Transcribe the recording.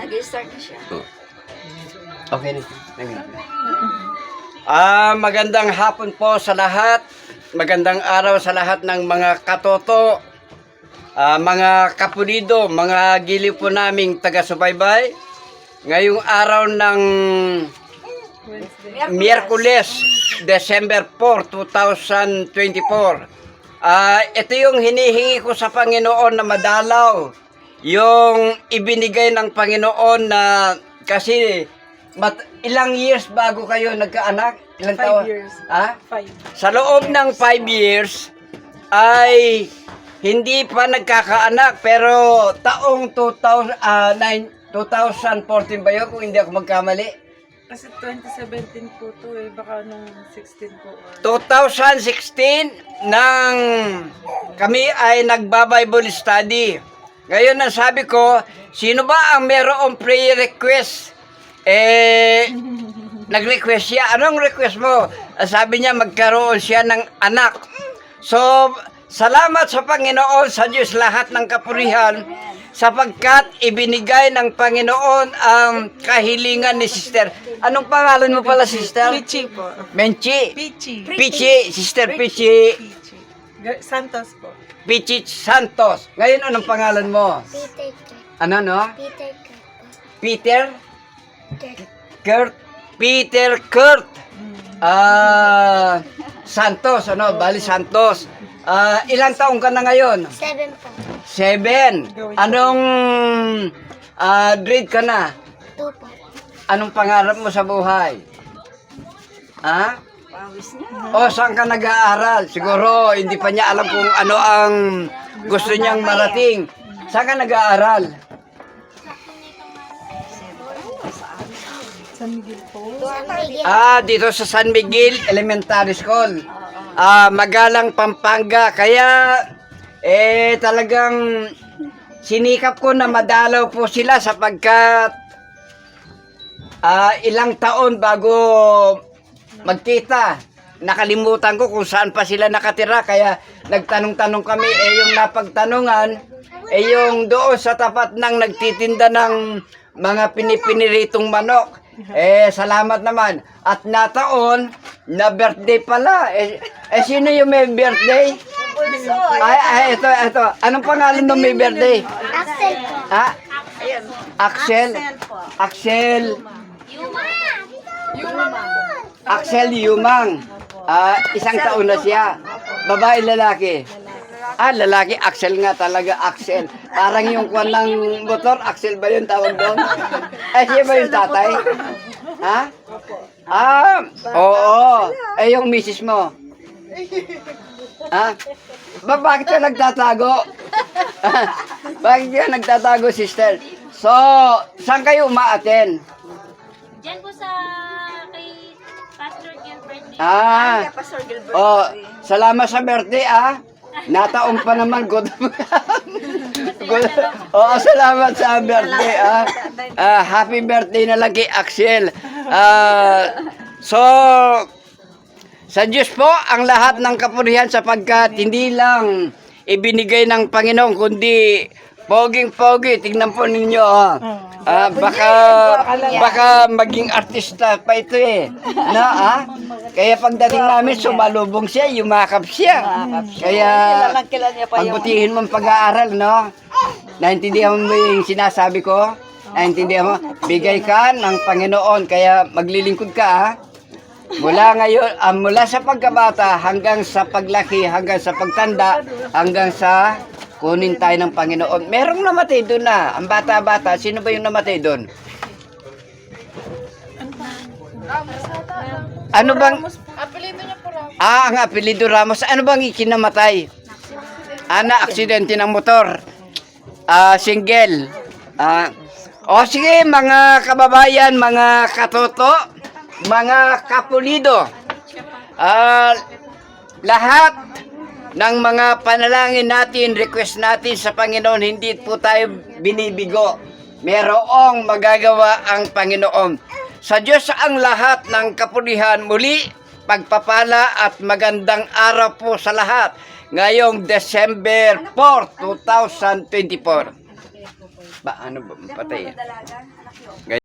Nag-start na siya. Okay na. Magandang hapon po sa lahat. Magandang araw sa lahat ng mga katoto, mga kapulido, mga giliw po naming taga-subaybay. Ngayong araw ng Miyerkules, December 4, 2024. Ito yung hinihingi ko sa Panginoon na madalaw. Yung ibinigay ng Panginoon na kasi ilang years bago kayo nagkaanak? Ilang 5 years. Ha? 5. Sa loob ng 5 years ay hindi pa nagkakaanak pero taong 2014 ba yun kung hindi ako magkamali? Kasi 2017 po to eh. Baka nung 16 po. 2016 nang kami ay nagba-Bible study. Ngayon ang sabi ko, sino ba ang merong prayer request? Nag-request siya. Anong request mo? Sabi niya magkaroon siya ng anak. So, salamat sa Panginoon, sa Diyos lahat ng kapurihan, sapagkat ibinigay ng Panginoon ang kahilingan ni Sister. Anong pangalan mo pala, Sister? Pichi po. Menchi. Pichi. Pichi. Sister Pichi. Pichi. Santos po. Pichi Santos. Ngayon, anong pangalan mo? Peter Kurt. Ano, no? Peter Kurt. Peter? Kurt. Kurt. Peter Kurt. Santos, ano? Bali Santos. Ilang taong ka na ngayon? 7 po. 7. Anong grade ka na? 2 po. Anong pangarap mo sa buhay? Ha? Pawis niya. O saan ka nag-aaral? Siguro hindi pa niya alam kung ano ang gusto niyang marating. Saan ka nag-aaral? San Miguel po. Dito sa San Miguel Elementary School. Magalang Pampanga. Kaya talagang sinikap ko na madalaw po sila sapagkat ilang taon bago magkita. Nakalimutan ko kung saan pa sila nakatira kaya nagtanong-tanong kami yung napagtanungan yung doon sa tapat ng nagtitinda ng mga pinipiniritong manok. Salamat naman. At nataon na birthday pala. Sino yung may birthday? Ito. Anong pangalan ng may birthday? Axel po. Ha? Axel? Axel? Axel Yumang. Isang taon na siya. Babae, lalaki? Lalaki. Axel nga talaga. Axel. Parang yung kwan ng motor. Axel ba yung tawag doon? Siya ba yung tatay? Ha? Oo. Yung misis mo? Ha? Bakit ka nagtatago? Bakit ka nagtatago, sister? So, saan kayo umaaten? Diyan po sa kay Pastor Gilbert. Pastor Gilbert. Salamat sa birthday, Nataon pa naman, good. Salamat sa birthday, happy birthday na lang kay Axel. So, sa Diyos po, ang lahat ng kapurihan sapagkat hindi lang ibinigay ng Panginoon, kundi poging-pogi. Tingnan po ninyo, baka maging artista pa ito Kaya pagdating namin, sumalubong siya, yumakap siya. Kaya, pagbutihin mo ang pag-aaral, no? Naintindihan mo yung sinasabi ko? Naintindihan mo? Bigay ka ng Panginoon, kaya maglilingkod ka, Mula ngayon, mula sa pagkabata hanggang sa paglaki, hanggang sa pagtanda, hanggang sa kunin tayo ng Panginoon. Merong namatay doon na. Ang bata-bata, sino ba yung namatay doon? Ano bang? Apelido niya po Ramos. Ang apelido Ramos. Ano bang ikinamatay? Aksidente ng motor. Single. Sige, mga kababayan, mga katoto, mga kapulido, lahat ng mga panalangin natin, request natin sa Panginoon, hindi po tayo binibigo. Merong magagawa ang Panginoon. Sa Diyos ang lahat ng kapulihan. Muli, pagpapala at magandang araw po sa lahat. Ngayong December 4, 2024. Ano ba, patay. Dalaga, anak yun.